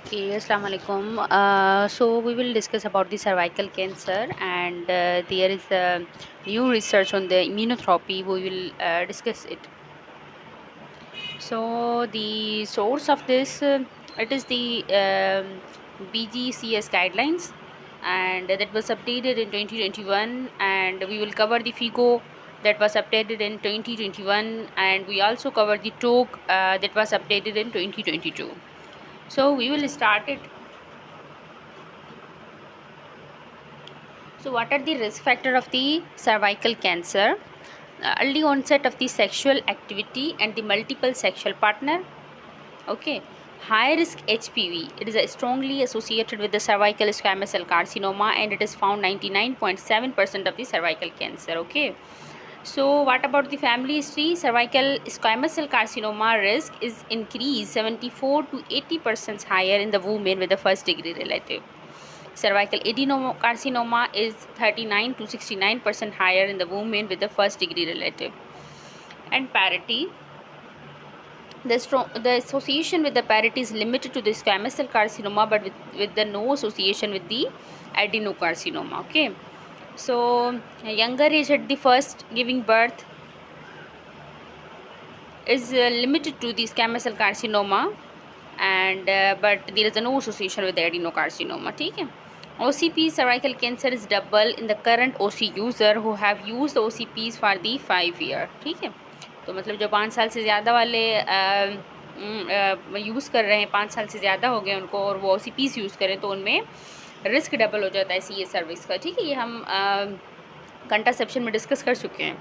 Okay, Assalamu alaikum. So we will discuss about the cervical cancer, and there is a new research on the immunotherapy. We will discuss it. So the source of this, it is the BGCS guidelines, and that was updated in 2021. And we will cover the FIGO that was updated in 2021, and we also cover the TOG that was updated in 2022. So we will start it. So, what are the risk factor of the cervical cancer? Early onset of the sexual activity and the multiple sexual partner. Okay, high risk HPV. It is strongly associated with the cervical squamous cell carcinoma, and it is found 99.7% of the cervical cancer. Okay. So, what about the family history? Cervical squamous cell carcinoma risk is increased 74 to 80% higher in the women with the first degree relative. Cervical adenocarcinoma is 39 to 69% higher in the women with the first degree relative. And parity, the association with the parity is limited to the squamous cell carcinoma, but with the no association with the adenocarcinoma. Okay. So, a younger age at the first giving birth is limited to the squamous cell carcinoma, and but there is no association with the adenocarcinoma. ठीक है. OCP cervical cancer is double in the current OC user who have used OCPs for the 5 year. ठीक है. तो मतलब जो 5 साल से ज़्यादा वाले यूज़ कर रहे हैं, 5 साल से ज़्यादा हो गए उनको, और वो OCPs यूज़ करें तो उनमें रिस्क डबल हो जाता है CA सर्विस का. ठीक है, ये हम कंट्रासेप्शन में डिस्कस कर चुके हैं.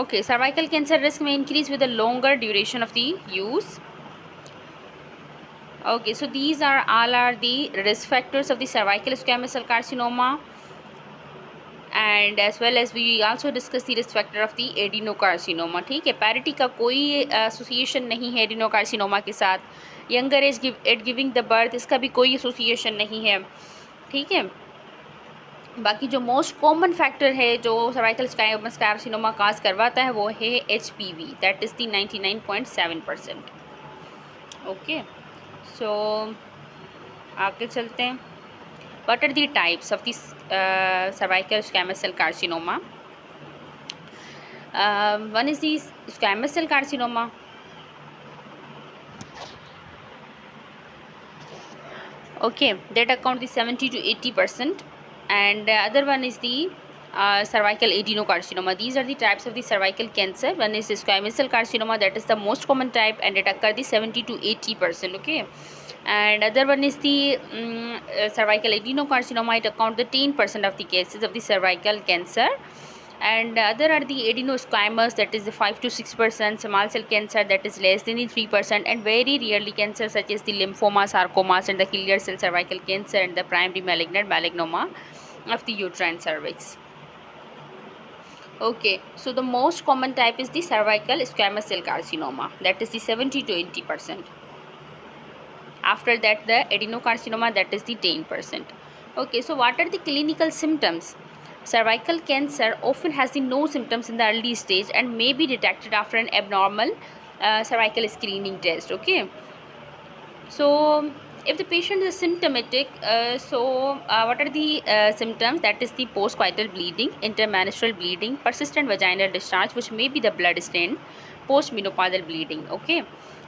Okay, cervical cancer risk may increase with a longer duration of the use. Okay, so these are all the risk factors of the cervical squamous cell carcinoma, and as well as we also discuss the risk factor of the adenocarcinoma. ठीक है, parity का कोई association नहीं है adenocarcinoma के साथ. Younger age at giving the birth, इसका भी कोई association नहीं है. ठीक है. बाकी जो मोस्ट कॉमन फैक्टर है जो सर्वाइकल स्क्वामस कार्सिनोमा काज करवाता है वो है HPV, that is the 99.7%. Okay, so आगे चलते हैं. What are the types of this cervical squamous cell carcinoma? One is the squamous cell carcinoma. Okay, that account is 70 to 80%, and other one is the cervical adenocarcinoma. These are the types of the cervical cancer. One is squamous cell carcinoma, that is the most common type, and it occurs the 70 to 80%. Okay, and other one is the cervical adenocarcinoma. It account the 10% of the cases of the cervical cancer. And other are the adenosquamous, that is the 5 to 6%, small cell cancer, that is less than the 3%, and very rarely cancer such as the lymphoma, sarcomas, and the clear cell cervical cancer, and the primary malignant melanoma of the uterine cervix. Okay, so the most common type is the cervical squamous cell carcinoma, that is the 70 to 80%. After that, the adenocarcinoma, that is the 10%. Okay, so what are the clinical symptoms? Cervical cancer often has the no symptoms in the early stage and may be detected after an abnormal cervical screening test. Okay, so if the patient is symptomatic, what are the symptoms? That is the postcoital bleeding, intermenstrual bleeding, persistent vaginal discharge, which may be the blood stain, postmenopausal bleeding. Okay,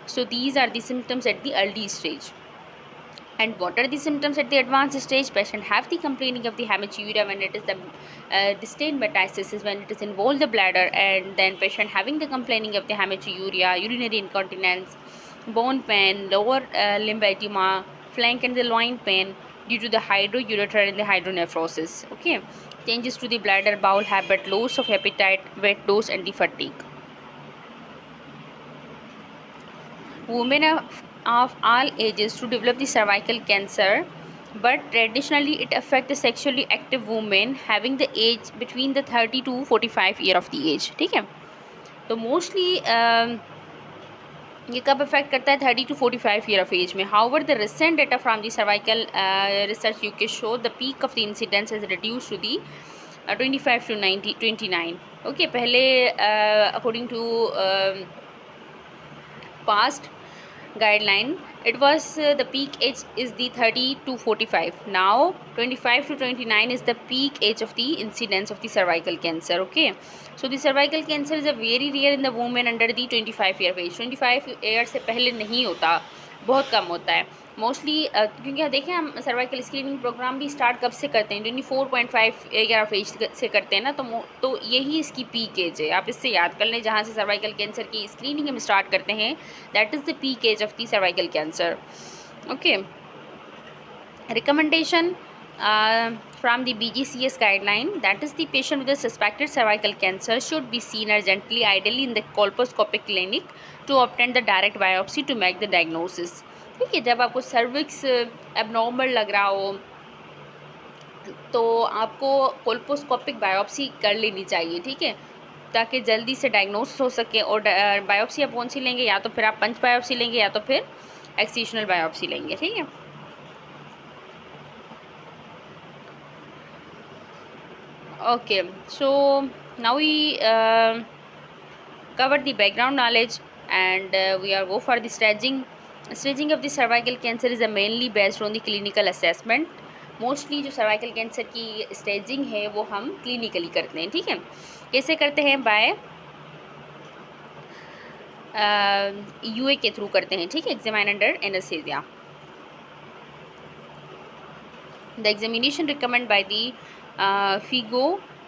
so these are the symptoms at the early stage. And what are the symptoms at the advanced stage? Patient have the complaining of the hematuria when it is the distant metastasis, when it is involved the bladder, and then patient having the complaining of the hematuria, urinary incontinence, bone pain, lower limb edema, flank and the loin pain due to the hydroureter and the hydronephrosis. Okay, changes to the bladder, bowel habit, loss of appetite, weight loss, and the fatigue. Women of all ages to develop the cervical cancer, but traditionally it affects the sexually active women having the age between the 30 to 45 year of the age. ठीक है, तो mostly ये कब affect करता है? 30 to 45 year of age में. However, the recent data from the cervical research UK show the peak of the incidence has reduced to the 25 to 29. Okay, पहले according to past guideline, it was the peak age is the 30 to 45. Now 25 to 29 is the peak age of the incidence of the cervical cancer. Okay, so the cervical cancer is a very rare in the women under the 25 year age. 25 year से पहले नहीं होता, बहुत कम होता है mostly, क्योंकि देखें हम सर्वाइकल स्क्रीनिंग प्रोग्राम भी स्टार्ट कब से करते हैं, 24.5 ईयर ऑफ एज से करते हैं ना, तो यही इसकी पीक एज है। आप इससे याद कर लें, जहाँ से सर्वाइकल कैंसर की स्क्रीनिंग हम स्टार्ट करते हैं, that is the peak age of the cervical cancer. Okay, recommendation from the BGCS guideline, that is the patient with a suspected cervical cancer should be seen urgently, ideally in the colposcopic clinic, to obtain the direct biopsy to make the diagnosis। ठीक है, जब आपको cervix abnormal लग रहा हो तो आपको कोल्पोस्कोपिक biopsy कर लेनी चाहिए, ठीक है, ताकि जल्दी से डायग्नोस हो सके। और बायोप्सी आप कौन सी लेंगे, या तो फिर आप पंच बायोप्सी लेंगे या तो फिर एक्सिशनल बायोप्सी लेंगे, ठीक है। Okay, so now we cover the background knowledge and we are go for the staging. Staging of the cervical cancer is mainly based on the clinical assessment. Mostly जो cervical cancer की staging है वो हम clinically करते हैं, ठीक है। कैसे करते हैं, बाय UA के थ्रू करते हैं, ठीक है, examine under anesthesia. The examination recommended by the FIGO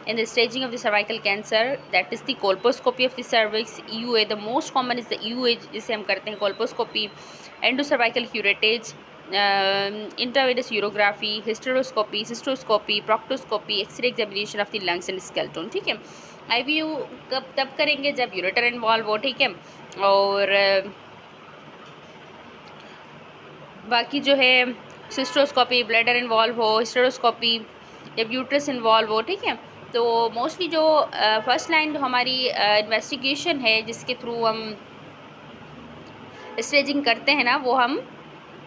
in the staging of the cervical cancer, that is the colposcopy of the cervix, EUA, the most common is the EUA जिसे हम करते हैं colposcopy, endocervical curettage, intravenous urography, hysteroscopy, cystoscopy, proctoscopy, X-ray examination of the lungs and skeleton, ठीक है। IVU कब तब करेंगे जब यूरेटर इन्वॉल्व हो, ठीक है, और बाकी जो है सिस्टोस्कोपी, ब्लैडर इन्वॉल्व हो, हिस्टेरोस्कोपी जब यूट्रस इन्वॉल्व हो, ठीक है। तो मोस्टली जो फर्स्ट लाइन हमारी इन्वेस्टिगेशन है जिसके थ्रू हम स्टेजिंग करते हैं ना, वो हम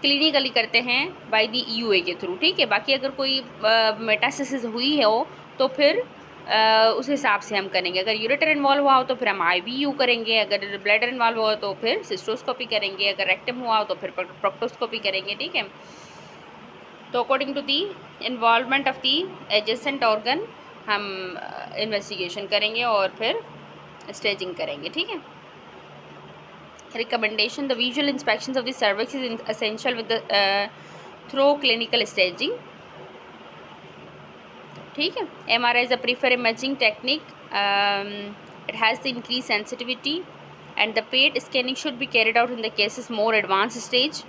क्लिनिकली करते हैं बाय दी EUA के थ्रू, ठीक है। बाकी अगर कोई मेटास्टेसिस हुई हो तो फिर उस हिसाब से हम करेंगे। अगर यूरेटर इन्वॉल्व हुआ हो तो फिर हम IVU करेंगे, अगर ब्लैडर इन्वॉल्व हुआ हो तो फिर सिस्टोस्कोपी करेंगे, अगर रेक्टम हुआ हो तो फिर प्रोक्टोस्कोपी करेंगे, ठीक है। तो according to the involvement of the adjacent organ हम इन्वेस्टिगेशन करेंगे और फिर स्टेजिंग करेंगे, ठीक है। Recommendation, the visual inspection of the cervix is essential with the through clinical staging, ठीक है। MRI is a prefer imaging technique, it has the increase sensitivity and the PET scanning should be carried out in the cases more advance stage,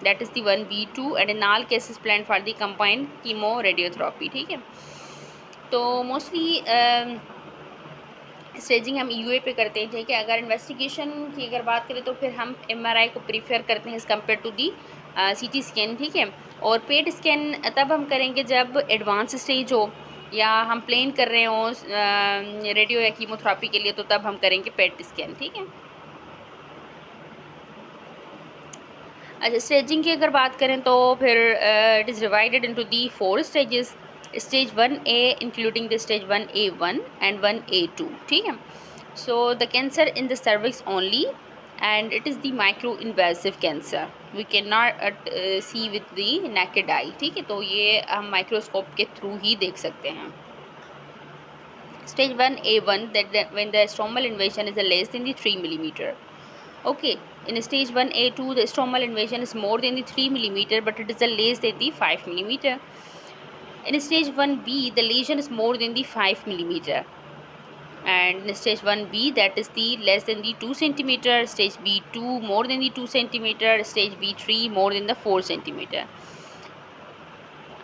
that is the 1B2, and in all cases planned for the combined chemo radiotherapy, ठीक है। तो mostly staging हम EUA पे करते हैं, ठीक है। अगर इन्वेस्टिगेशन की अगर बात करें तो फिर हम MRI को प्रीफर करते हैं as compare to the CT scan, ठीक है। और पेट स्कैन तब हम करेंगे जब एडवांस स्टेज हो या हम प्लान कर रहे हों रेडियो या कीमोथेरेपी के लिए, तो तब हम करेंगे पेट स्कैन, ठीक है। अच्छा, स्टेजिंग की अगर बात करें तो फिर it is divided into the 4 stages. Stage 1A including the stage 1A1 and 1A2, ठीक है। So the cancer in the cervix only and it is the micro invasive cancer, we can not see with the naked eye, ठीक है। तो ये हम microscope के through ही देख सकते हैं। Stage 1A1, that when the stromal invasion is less than the 3 millimeter. Okay, in stage 1A2 the stromal invasion is more than the 3 millimeter, but it is less than the 5 millimeter. In stage 1B the lesion is more than the 5 millimeter, and in stage 1B that is the less than the 2 centimeter, stage B2 more than the 2 centimeter, stage B3 more than the 4 centimeter.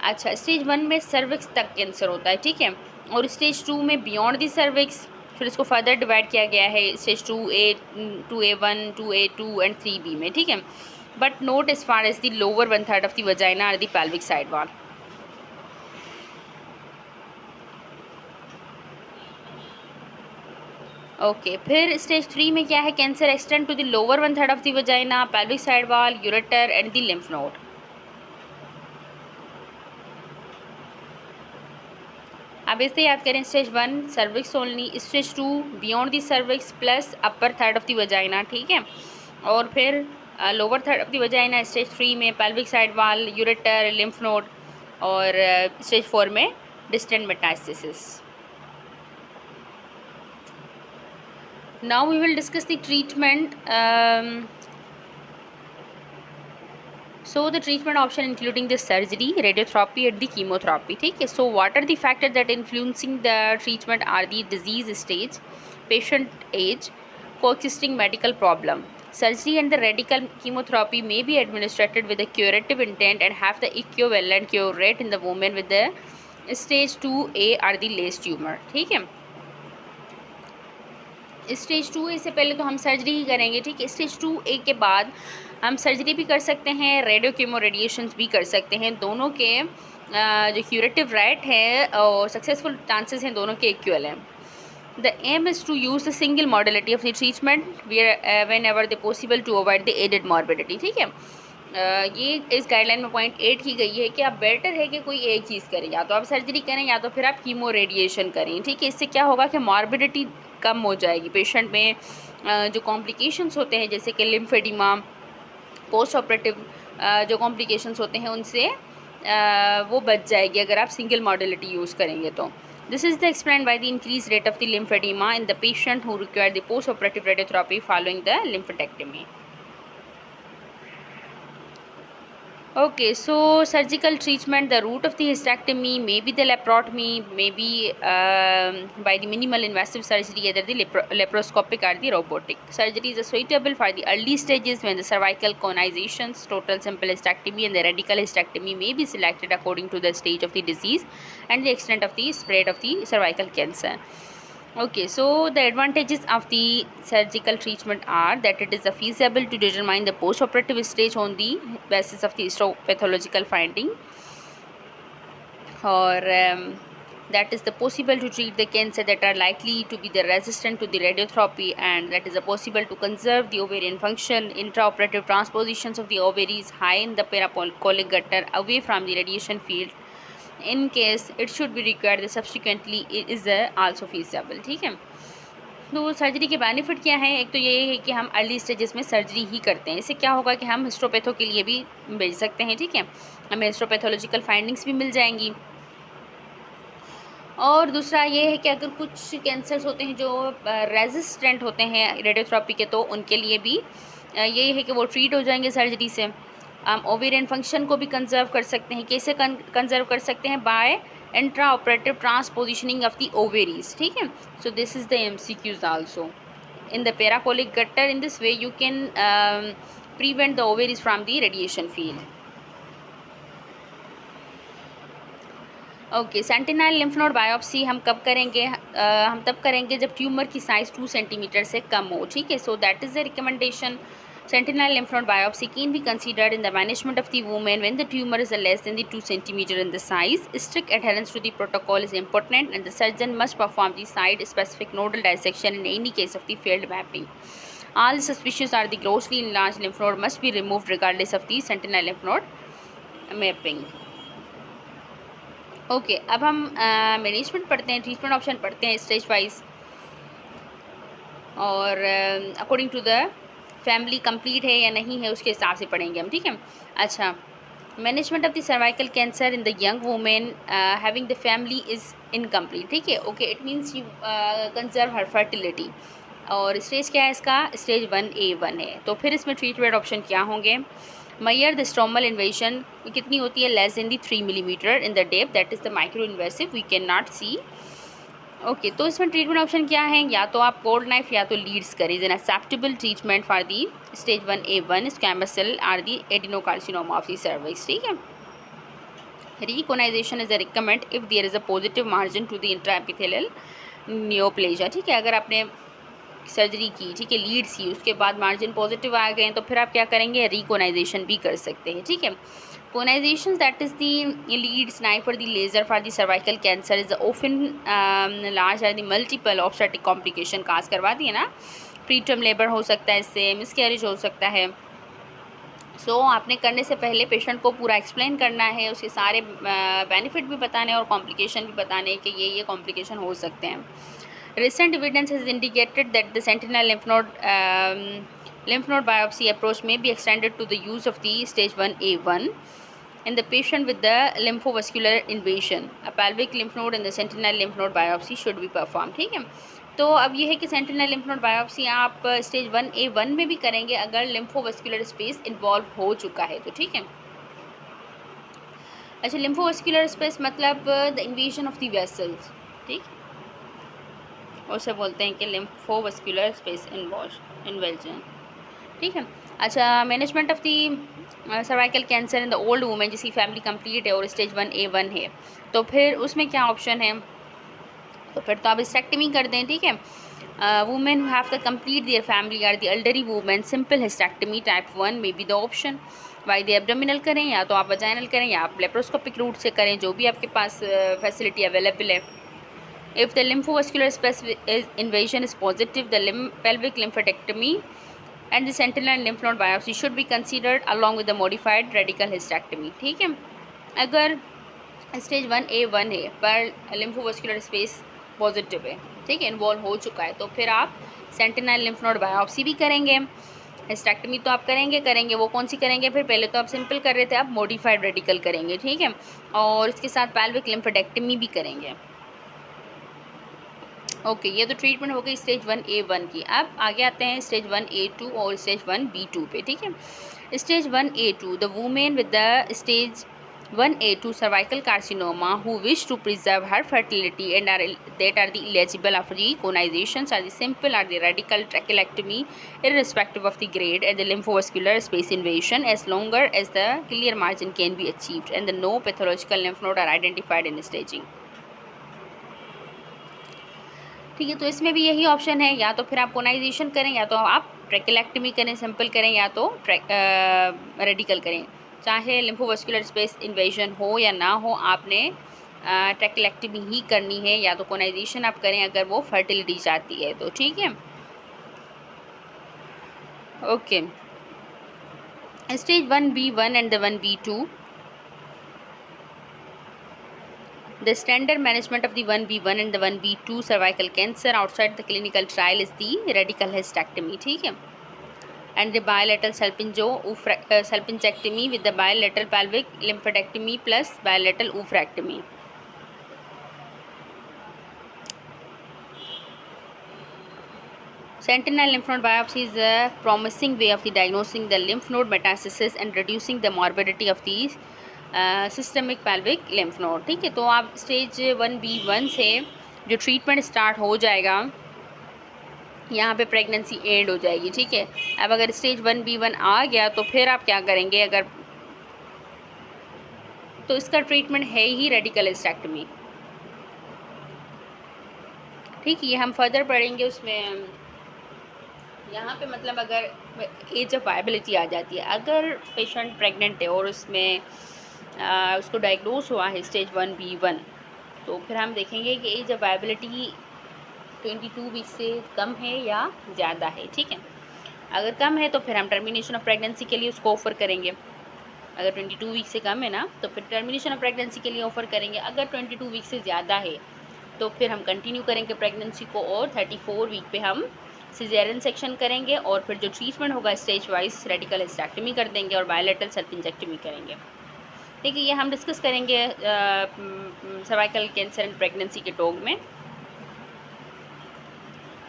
अच्छा, stage 1 में cervix तक cancer होता है, ठीक है, और stage 2 में beyond the cervix, फिर इसको फर्दर डिवाइड किया गया है stage 2A1, 2A2 and 3B में, ठीक है। But not as far as the lower 1/3 of the vagina और the pelvic side wall. Okay, फिर स्टेज 3 में क्या है, cancer extend to the lower 1/3 of the vagina, pelvic side wall, ureter and the lymph node. अब इसे याद करें, stage 1 cervix only, stage 2 beyond the cervix plus upper third of the vagina, ठीक है। और फिर lower third of the vagina stage 3 में pelvic side वाल, यूरेटर, लिम्फ नोड, और स्टेज 4 में distant metastasis. Now we will discuss the treatment. So the treatment option including the surgery, radiotherapy and the chemotherapy. ठीक है. So what are the factors that influencing the treatment are the disease stage, patient age, coexisting medical problem. Surgery and the radical chemotherapy may be administered with a curative intent and have the equivalent cure rate in the women with the stage 2A or the less tumor. ठीक है. Stage 2A से पहले तो हम surgery ही करेंगे. ठीक है. Stage 2A के बाद हम सर्जरी भी कर सकते हैं, रेडियो कीमो रेडिएशंस भी कर सकते हैं. दोनों के जो क्यूरेटिव रेट है और सक्सेसफुल चांसेस हैं दोनों के इक्वल हैं. The aim is to use the single modality of the treatment whenever the possible to avoid the added morbidity. ठीक है. ये इस गाइडलाइन में पॉइंट 8 की गई है कि आप बेटर है कि कोई एक चीज़ करें, या तो आप सर्जरी करें या तो फिर आप कीमो रेडिएशन करें. ठीक है. इससे क्या होगा कि मॉर्बिडिटी कम हो जाएगी पेशेंट में. जो कॉम्प्लिकेशंस होते हैं जैसे कि लिम्फेडिमा, पोस्ट ऑपरेटिव जो कॉम्प्लिकेशंस होते हैं उनसे वो बच जाएगी अगर आप सिंगल मॉडलिटी यूज़ करेंगे तो. This is the explain by the increase rate of the lymphoedema in the patient who require the post operative radiotherapy following the lymphadenectomy. Okay, so surgical treatment, the route of the hysterectomy, maybe the laparotomy, maybe by the minimal invasive surgery, either the laparoscopic or the robotic. Surgeries are suitable for the early stages when the cervical conizations, total simple hysterectomy and the radical hysterectomy may be selected according to the stage of the disease and the extent of the spread of the cervical cancer. Okay, so the advantages of the surgical treatment are that it is feasible to determine the post-operative stage on the basis of the histopathological finding, or that is the possible to treat the cancer that are likely to be the resistant to the radiotherapy, and that is possible to conserve the ovarian function. Intraoperative transpositions of the ovaries high in the paracolic gutter away from the radiation field in case it should be required subsequently is also feasible. ठीक है. तो surgery के benefit क्या है? एक तो ये है कि हम अर्ली स्टेजेस में सर्जरी ही करते हैं. इससे क्या होगा कि हम हिस्टोपैथो के लिए भी भेज सकते हैं. ठीक है. हमें हिस्टोपैथोलॉजिकल फाइंडिंग्स भी मिल जाएंगी. और दूसरा ये है कि अगर कुछ कैंसर्स होते हैं जो रेजिस्टेंट होते हैं रेडियोथेरेपी के, तो उनके लिए भी ये है कि वो ट्रीट हो जाएंगे सर्जरी से. हम ओवेरियन फंक्शन को भी कंजर्व कर सकते हैं. कैसे कंजर्व कर सकते हैं? By intra operative transpositioning of the ovaries. ठीक है. So this is the MCQs also in the paracolic gutter. In this way you can prevent the ovaries from the radiation field. Okay. Sentinel lymph node biopsy हम कब करेंगे? हम तब करेंगे जब tumour की साइज़ 2 सेंटीमीटर से कम हो. ठीक है. So that is the recommendation. Sentinel lymph node biopsy can be considered in the management of the woman when the tumor is less than the 2 centimeter in the size. Strict adherence to the protocol is important, and the surgeon must perform the site-specific nodal dissection in any case of the failed mapping. All suspicious are the grossly enlarged lymph node must be removed regardless of the sentinel lymph node mapping. Okay, अब हम management पढ़ते हैं, treatment option पढ़ते हैं stage wise, और according to the family complete है या नहीं है उसके हिसाब से पढ़ेंगे हम. ठीक है. अच्छा. Management of the cervical cancer in the young women having the family is incomplete. ठीक है. Okay. It means you conserve her fertility. और स्टेज क्या है इसका? स्टेज 1A1 है. तो फिर इसमें ट्रीटमेंट ऑप्शन क्या होंगे? मेजर द स्ट्रोमल इन्वेजन कितनी होती है? Less than the 3 millimetre in the depth, that is the micro invasive, we can not see. Okay. तो इसमें ट्रीटमेंट ऑप्शन क्या है? या तो आप कोल्ड नाइफ या तो लीड्स करें. An acceptable treatment for the stage 1A1 squamous cell or the adenocarcinoma of the cervix. ठीक है. Reconisation is a recommend if there is a positive margin to the intraepithelial neoplasia. ठीक है. अगर आपने surgery की, ठीक है, लीड्स की, उसके बाद मार्जिन पॉजिटिव आ गए तो फिर आप क्या करेंगे? रिकोनाइजेशन भी कर सकते हैं. ठीक है. Conization, that is the leads knife or the laser for the cervical cancer, is often large or the multiple obstetric complication काज करवा दी है ना. प्रीटर्म लेबर हो सकता है, इससे मिसकैरेज हो सकता है. सो आपने करने से पहले पेशेंट को पूरा एक्सप्लेन करना है, उसके सारे बेनिफिट भी बताने और कॉम्प्लिकेशन भी बताने कि ये कॉम्प्लिकेशन हो सकते हैं. Recent evidence has indicated that the sentinel lymph node lymph node biopsy approach may be extended to the use of the stage 1A1 in the patient with the lymphovascular invasion. A pelvic lymph node and the sentinel lymph node biopsy should be performed. ठीक है, तो अब ये है कि sentinel lymph node biopsy आप stage 1A1 में भी करेंगे अगर लिम्फोवस्कुलर स्पेस इन्वॉल्व हो चुका है तो। ठीक है, अच्छा, लिम्फोवस्कुलर स्पेस मतलब the invasion of the vessels, ठीक, उसे बोलते हैं कि लिम्फोवस्कुलर स्पेस इन्वेजन। ठीक है, अच्छा, management of the cervical cancer in the old women जिसकी फैमिली कंप्लीट है और स्टेज 1A1 है, तो फिर उसमें क्या ऑप्शन है, तो फिर तो आप हिस्टेक्टमी कर दें। ठीक है, women who have the complete their family are the elderly women, simple hysterectomy type 1 may be the option. Via the abdominal करें या तो आप वजाइनल करें या आप लेप्रोस्कोपिक रूट से करें, जो भी आपके पास फैसिलिटी अवेलेबल है। If the lymphovascular space invasion is positive the pelvic lymphodectomy and the sentinel lymph node biopsy should be considered along with the modified radical hysterectomy। ठीक है, अगर स्टेज 1A1 है पर लिम्फोवस्कुलर स्पेस पॉजिटिव है, ठीक है, involve हो चुका है, तो फिर आप सेंटिनल लिम्फ नोड बायोप्सी भी करेंगे। हिस्टेक्टमी तो आप करेंगे, वो कौन सी करेंगे, फिर पहले तो आप सिंपल कर रहे थे, आप मॉडिफाइड रेडिकल करेंगे। ठीक है, और इसके साथ पैल्विक लिम्फोडेक्टमी भी करेंगे। ओके, ये तो ट्रीटमेंट हो गई स्टेज 1A1 की। अब आगे आते हैं स्टेज 1A2 और स्टेज 1B2 पे। ठीक है, stage 1A2 the women with the stage 1A2 cervical carcinoma who wish to preserve her fertility and that are the eligible for the conizations are the simple are the radical trachelectomy irrespective of the grade and the lymphovascular space invasion as longer as the clear margin can be achieved and the no pathological lymph node are identified in staging। ठीक है, तो इसमें भी यही option है, या तो फिर आप कोनाइजेशन करें या तो आप ट्रैकेलेक्टमी करें सिंपल करें या तो रेडिकल करें। चाहे लिम्फोवस्कुलर स्पेस इन्वेजन हो या ना हो, आपने ट्रैकेलेक्टमी ही करनी है, या तो कोनाइजेशन आप करें अगर वो फर्टिलिटी चाहती है तो। ठीक है, okay, stage 1B1 and the 1B2 the standard management of the 1B1 and the 1B2 cervical cancer outside the clinical trial is the radical hysterectomy। ठीक है, and the bilateral salpingectomy with the bilateral pelvic lymphodectomy plus bilateral oophorectomy। Sentinel lymph node biopsy is a promising way of diagnosing the lymph node metastasis and reducing the morbidity of these systemic pelvic lymph node. ठीक है, तो आप stage 1B1 से जो treatment start हो जाएगा, यहाँ पे प्रेगनेंसी एंड हो जाएगी। ठीक है, अब अगर स्टेज 1B1 आ गया तो फिर आप क्या करेंगे, अगर तो इसका ट्रीटमेंट है ही रेडिकल हिस्टेक्टमी। ठीक है, ये हम फर्दर पढ़ेंगे उसमें। यहाँ पे मतलब अगर एज ऑफ वायबिलिटी आ जाती है, अगर पेशेंट प्रेग्नेंट है और उसमें उसको डायग्नोज हुआ है स्टेज 1B1, तो फिर हम देखेंगे कि एज ऑफ वायबिलिटी 22 वीक से कम है या ज़्यादा है। ठीक है, अगर कम है तो फिर हम टर्मिनेशन ऑफ प्रेगनेंसी के लिए उसको ऑफ़र करेंगे। अगर 22 वीक से कम है ना, तो फिर टर्मिनेशन ऑफ प्रेगनेंसी के लिए ऑफ़र करेंगे। अगर 22 वीक से ज़्यादा है तो फिर हम कंटिन्यू करेंगे प्रेगनेंसी को, और 34 वीक पे हम सिजेरियन सेक्शन करेंगे, और फिर जो ट्रीटमेंट होगा स्टेज वाइज रेडिकल हिस्टेक्टमी कर देंगे और बायलेटरल सल्पिंजेक्टमी करेंगे। ठीक है, ये हम डिस्कस करेंगे सर्वाइकल कैंसर एंड प्रेगनेंसी के टॉक में,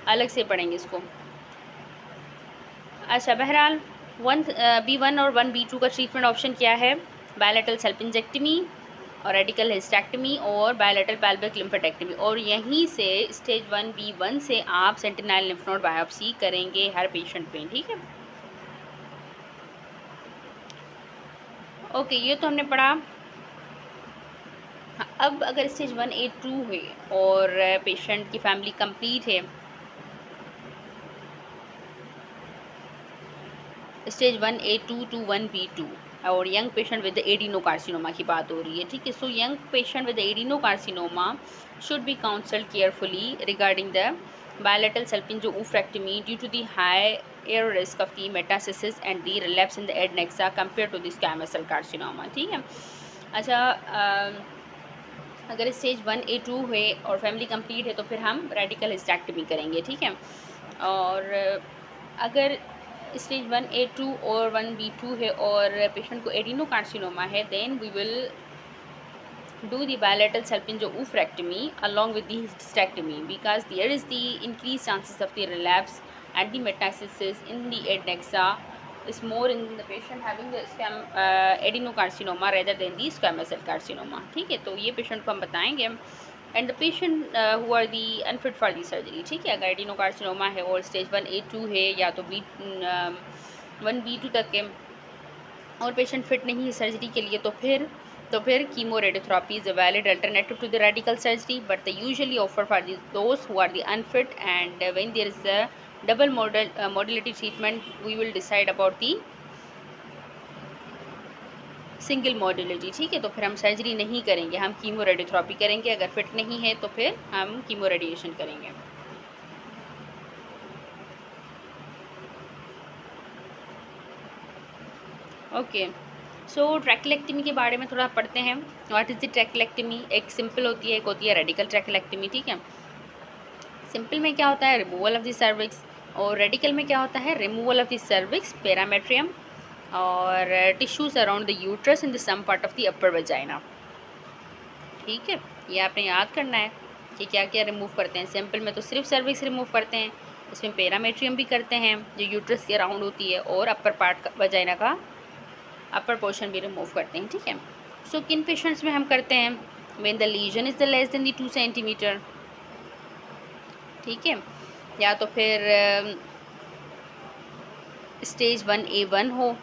अलग से पढ़ेंगे इसको। अच्छा, बहरहाल 1B1 और 1B2 का ट्रीटमेंट ऑप्शन क्या है, बायलेटरल सल्पिंजेक्टमी और रेडिकल हिस्टेक्टमी और बायलेटरल पैल्विक लिम्फोडेक्टमी, और यहीं से स्टेज 1B1 से आप सेंटिनल लिम्फ नोड बायोप्सी करेंगे हर पेशेंट पे। ठीक है, ओके, ये तो हमने पढ़ा। अब अगर स्टेज 1A2 है और पेशेंट की फैमिली कंप्लीट है, स्टेज 1A2 to 1B2 और यंग पेशेंट विद एडिनोकार्सिनोमा की बात हो रही है। ठीक है, so young patient with adenocarcinoma should be counselled carefully regarding the bilateral salpingo-oophorectomy due to the higher risk of the metastasis and the relapse in the adnexa compared to the squamous cell carcinoma। ठीक है, अच्छा, अगर stage 1A2 है और family complete है तो फिर हम रेडिकल हिस्टेक्टमी करेंगे। ठीक है, और अगर स्टेज 1A2 और 1B2 है और पेशेंट को एडिनोकार्सिनोमा है, then we will do the bilateral salpingo-oophorectomy along with the hysterectomy because there is the increased chances of the relapse and the metastasis in the adnexa is more in the patient having the adenocarcinoma rather than the squamous cell carcinoma. ठीक है, तो ये patient को हम बताएंगे and the patient who are the unfit for the surgery. ठीक है, अगर एडिनोकार्सिनोमा है और स्टेज 1A2 है या तो 1B2 तक है और पेशेंट फिट नहीं है सर्जरी के लिए, तो फिर chemo radiotherapy is a valid alternative to the radical surgery, but they usually offer for those who are the unfit and when there is the double modality treatment we will decide about the single modality. ठीक है, तो फिर हम surgery नहीं करेंगे, हम chemo radiotherapy करेंगे. अगर फिट नहीं है तो फिर हम कीमो रेडिएशन करेंगे. ओके, सो ट्रैकेलेक्टमी के बारे में थोड़ा पढ़ते हैं. What is the trachelectomy? एक सिंपल होती है, एक होती है रेडिकल ट्रैकेलेक्टमी. ठीक है, सिंपल में क्या होता है? Removal of the cervix. और रेडिकल में क्या होता है? Removal of the cervix, parametrium और tissues around the uterus in the some part of the upper vagina. ठीक है, ये आपने याद करना है कि क्या क्या रिमूव करते हैं. सिंपल में तो सिर्फ सर्विक्स रिमूव करते हैं, इसमें पेरामेट्रियम भी करते हैं जो यूट्रस के अराउंड होती है, और अपर पार्ट वजाइना का अपर पोर्शन भी रिमूव करते हैं. ठीक है, सो किन पेशेंट्स में हम करते हैं? When the lesion is the less than the 2 centimetre. ठीक है, या तो फिर स्टेज 1A1 हो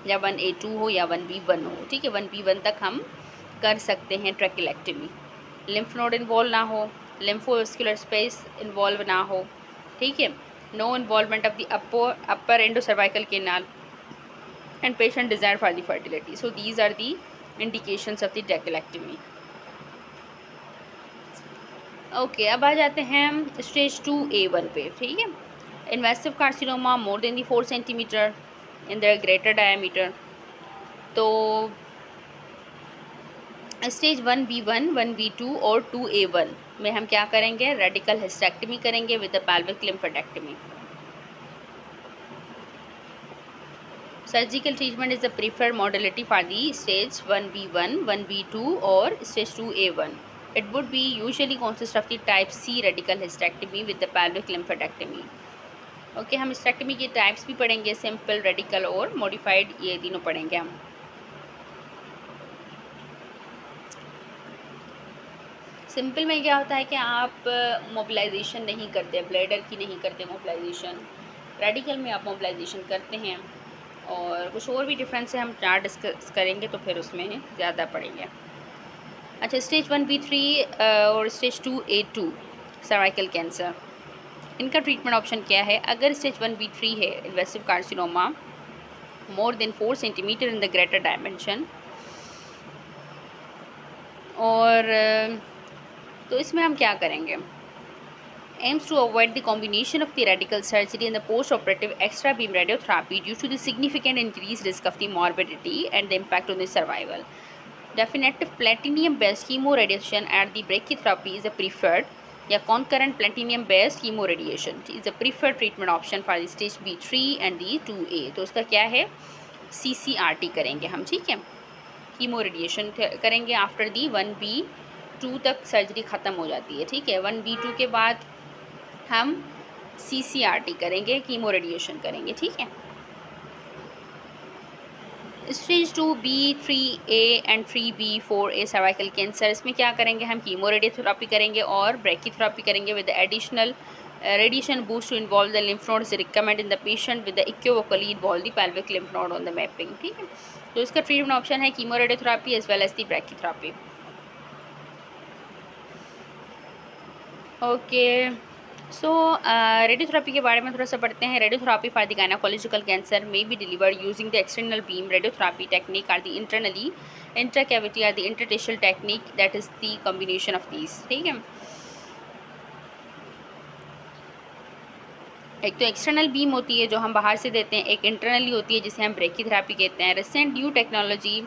या 1A2 हो या 1B1 हो. ठीक है, 1B1 तक हम कर सकते हैं ट्रैकेलेक्टमी. लिम्फ नोड इन्वॉल्व ना हो, लिम्फोवेस्कुलर स्पेस इन्वॉल्व ना हो. ठीक है, no involvement of the upper endocervical canal and patient desire for the fertility. So these are the indications of the trachelectomy. Okay, अब आ जाते हैं स्टेज 2A1 पे. ठीक है, invasive carcinoma more than the 4 centimetre in the greater diameter. तो stage 1B1, 1B2 और 2A1 में हम क्या करेंगे? रेडिकल हिस्टेक्टमी करेंगे with the pelvic lymphadenectomy. Surgical treatment is the preferred modality for the stage 1B1, 1B2 or stage 2A1. It would be usually consist of the type C radical hysterectomy with the pelvic lymphodectomy. Okay, हम hysterectomy के types भी पढ़ेंगे, simple, radical और modified, ये तीनों पढ़ेंगे हम. Simple में क्या होता है कि आप मोबिलाइजेशन नहीं करते, ब्लैडर की नहीं करते मोबिलाइजेशन. रेडिकल में आप मोबिलाइजेशन करते हैं और कुछ और भी डिफरेंस है, हम 4 डिस्कस करेंगे तो फिर उसमें ज़्यादा पढ़ेंगे. अच्छा, स्टेज 1B3 और स्टेज 2A2 सर्वाइकल कैंसर, इनका ट्रीटमेंट ऑप्शन क्या है? अगर स्टेज 1B3 है, invasive carcinoma more then 4 centimetre in the greater dimension, और तो इसमें हम क्या करेंगे? aims to avoid the combination of the radical surgery and the post-operative extra beam radiotherapy due to the significant increased risk of the morbidity and the impact on the survival. Definitive platinum-based chemoradiation at the brachytherapy is a preferred, या concurrent platinum-based chemoradiation is a preferred treatment option for the stage B3 and the 2A. तो उसका क्या है? CCRT करेंगे हम. ठीक है, chemoradiation करेंगे आफ्टर दी 1B2 तक सर्जरी ख़त्म हो जाती है. ठीक है, 1B2 के बाद हम CCRT करेंगे, कीमो रेडिएशन करेंगे. ठीक है, stage 2B, 3A and 3B, 4A cervical cancer, इसमें क्या करेंगे? हम कीमो रेडियोथेरेपी करेंगे और ब्रैकीथेरेपी करेंगे with additional radiation boost to involve the lymph nodes recommend in the patient with the equivocally involve the pelvic lymph node on the mapping. ठीक है, तो इसका ट्रीटमेंट ऑप्शन है chemo radiotherapy as well as the brachytherapy. Okay, so radiotherapy के बारे में थोड़ा सा पढ़ते हैं. Radiotherapy for the gynaecological cancer may be delivered using the external beam radiotherapy technique or the internally intracavity or the interstitial technique, that is the combination of these. ठीक है, एक तो एक्सटर्नल बीम होती है जो हम बाहर से देते हैं, एक इंटरनली होती है जिसे हम ब्रैकीथेरेपी कहते हैं. Recent new technology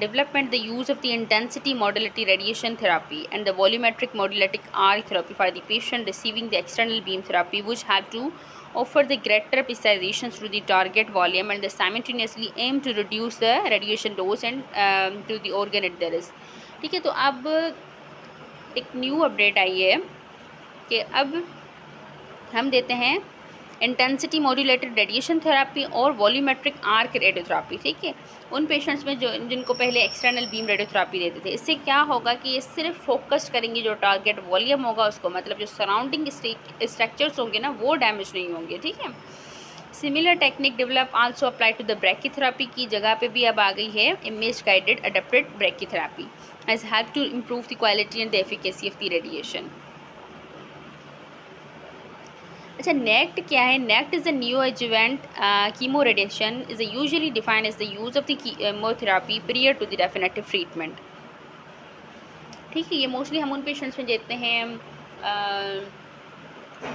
development the use of the intensity modality radiation therapy and the volumetric modulatic RE therapy for the patient receiving the external beam therapy, which help to offer the greater precision through the target volume and they simultaneously aim to reduce the radiation dose and to the organ at the risk. ठीक है, तो अब एक new update आई है कि अब हम देते हैं इंटेंसिटी मॉड्यूलेटेड रेडिएशन थेरापी और वॉल्यूमेट्रिक आर्क रेडियोथेरापी। ठीक है, उन पेशेंट्स में जो जिनको पहले एक्सटर्नल बीम रेडियोथेरापी देते थे, इससे क्या होगा कि ये सिर्फ फोकस करेंगे जो टारगेट वॉल्यूम होगा उसको, मतलब जो सराउंडिंग स्ट्रक्चर्स होंगे ना वो डैमेज नहीं होंगे। ठीक है, similar technique develop also apply to the brachytherapy की जगह पे भी अब आ गई है image guided adapted brachytherapy has help to improve the quality and the efficacy of the radiation. अच्छा, नेक्ट क्या है? Next is a new adjuvant chemo radiation is usually defined as the use of the chemotherapy prior to the definitive treatment. ठीक है, ये mostly हम उन patients में देते हैं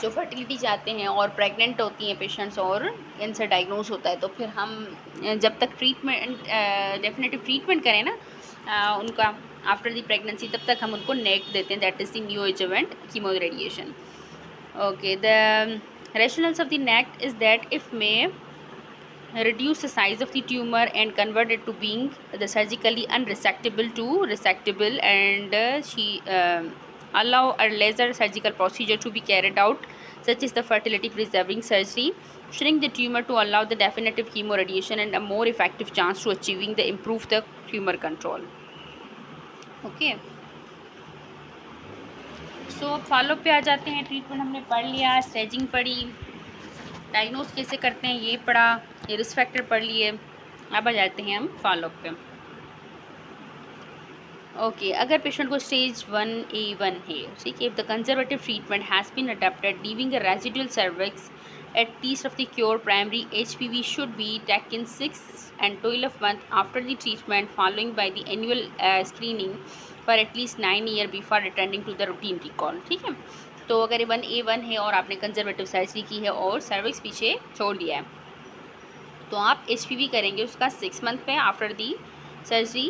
जो फर्टिलिटी चाहते हैं और प्रेग्नेंट होती हैं पेशेंट्स और कैंसर डायग्नोज होता है, तो फिर हम जब तक ट्रीटमेंट डेफिनेटिव ट्रीटमेंट करें ना उनका आफ्टर द प्रेगनेंसी, तब तक हम उनको नेक्ट देते हैं, that is the new adjuvant chemo radiation. Okay, the rationales of the NECT is that if may reduce the size of the tumor and convert it to being the surgically unresectable to resectable and allow a laser surgical procedure to be carried out, such as the fertility preserving surgery, shrink the tumor to allow the definitive chemoradiation and a more effective chance to achieving the improve the tumor control. Okay. So follow up पे आ जाते हैं। Treatment हमने पढ़ लिया, staging पढ़ी, diagnose कैसे करते हैं ये पढ़ा, ये रिस्क फैक्टर पढ़ लिए। अब आ जाते हैं हम फॉलोअप पे। ओके, अगर पेशेंट को स्टेज 1A1 है, ठीक है, if the conservative treatment has been adopted leaving a residual cervix at least of the cure, primary HPV should be taken 6 and 12 months after the treatment, following by the annual screening for at least 9 years before returning to the routine recall। ठीक है, तो अगर 1A1 है और आपने conservative surgery की है और सर्विक्स पीछे छोड़ दिया है, तो आप HPV करेंगे उसका 6 मंथ पे after the surgery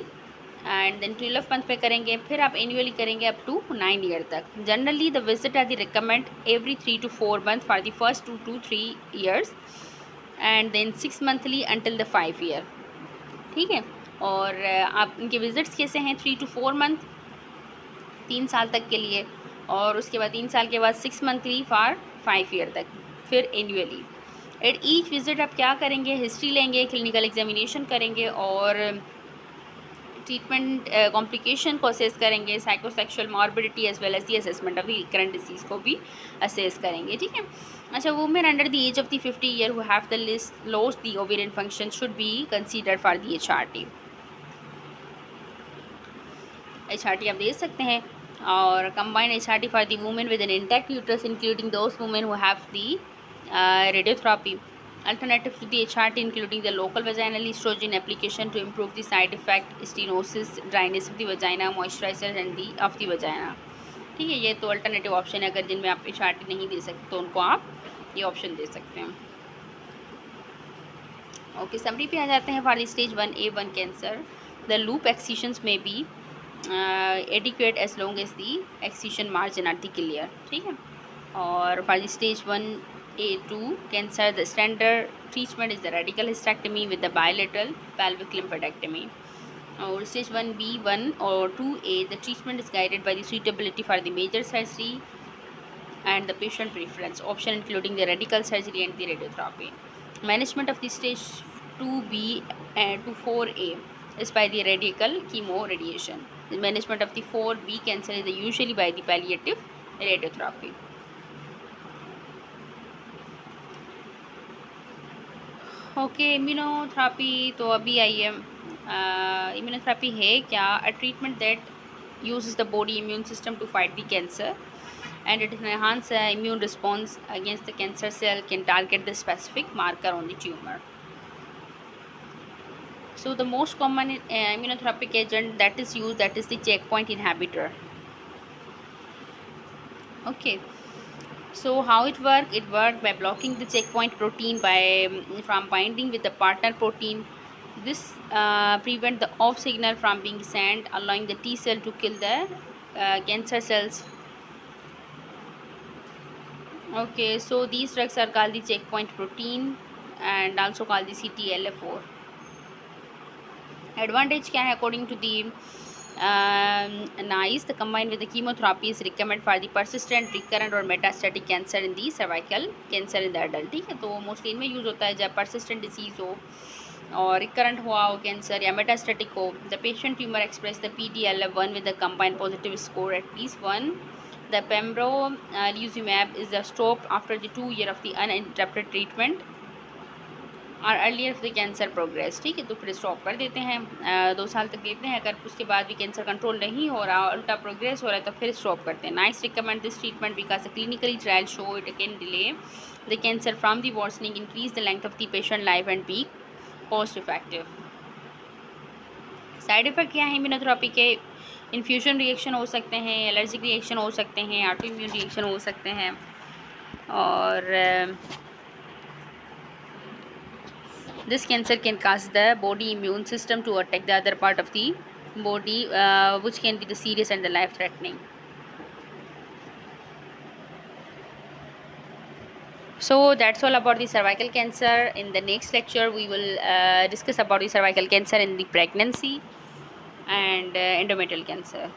and then 12 month पे करेंगे, फिर आप एनुअली करेंगे अप टू 9 ईयर तक। Generally the visit are the recommend every 3 to 4 month for the first 2 to 3 years and then 6 monthly until the 5 year. ठीक है, और आप इनके विजिट्स कैसे हैं? 3 to 4 मंथ 3 साल तक के लिए, और उसके बाद 3 साल के बाद 6 मंथली फॉर 5 ईयर तक, फिर एनुअली। एट ईच विजिट आप क्या करेंगे? हिस्ट्री लेंगे, क्लिनिकल एग्जामिनेशन करेंगे और ट्रीटमेंट कॉम्प्लिकेशन को असेस करेंगे, psychosexual morbidity as well as the assessment of the current disease को भी असेस करेंगे। ठीक है, अच्छा, women under the age of the 50 year who have the list lost the ovarian function should be considered for the HRT। HRT आप दे सकते हैं, और combined HRT for the women with an intact uterus including those women who have the radiotherapy. Alternative to the HRT including the local vaginal estrogen application to improve the side effect, stenosis, dryness of the vagina, moisturizer and the of the vagina। ठीक है, ये तो alternative option है। अगर जिनमें आप HRT नहीं दे सकते तो उनको आप ये ऑप्शन दे सकते हैं। ओके, समरी पे आ जाते हैं। For the stage 1A1 cancer the loop excisions may be adequate as long as the excision margin are the clear. ठीक है, और for the stage 1A2 cancer, the standard treatment is the radical hysterectomy with the bilateral pelvic lymphodectomy. Or stage 1B1 or 2A, the treatment is guided by the suitability for the major surgery and the patient preference option including the radical surgery and the radiotherapy. Management of the stage 2B to 4A is by the radical chemo radiation. The management of the 4B cancer is usually by the palliative radiotherapy. ओके, immunotherapy तो अभी आई है। Immunotherapy है क्या? A treatment that uses the body immune system to fight the cancer and it enhances immune response against the cancer cell, can target the specific marker on the tumor. So the most common immunotherapeutic agent that is used, that is the checkpoint inhibitor. Okay, so how it work? It work by blocking the checkpoint protein by from binding with the partner protein. This prevent the off signal from being sent, allowing the T cell to kill the cancer cells. Okay, so these drugs are called the checkpoint protein and also called the CTLA4. Advantage can according to the NICE, the combined with the chemotherapy is recommended for the persistent, recurrent और metastatic cancer in the cervical cancer in the adult. ठीक है, तो mostly इनमें use होता है जब persistent disease हो और रिकरेंट हुआ हो कैंसर या मेटास्टेटिक हो. The patient tumour express the PD-L1 with the combined positive score at least 1. The pembrolizumab is stopped after the 2 year of the uninterrupted treatment और अर्लियर द कैंसर प्रोग्रेस. ठीक है, तो फिर stop कर देते हैं, 2 साल तक देते हैं. अगर उसके बाद भी कैंसर कंट्रोल नहीं हो रहा, उल्टा प्रोग्रेस हो रहा है, तो फिर स्टॉप करते हैं. NICE recommend this treatment because the clinically trial show it can delay the cancer from the worsening, increase the length of the patient life and be cost effective. Side effect क्या है immunotherapy के? Infusion reaction हो सकते हैं, allergic reaction हो सकते हैं, auto immune reaction हो सकते हैं और this cancer can cause the body immune system to attack the other part of the body, which can be the serious and the life threatening. So that's all about the cervical cancer. In the next lecture we will discuss about the cervical cancer in the pregnancy and endometrial cancer.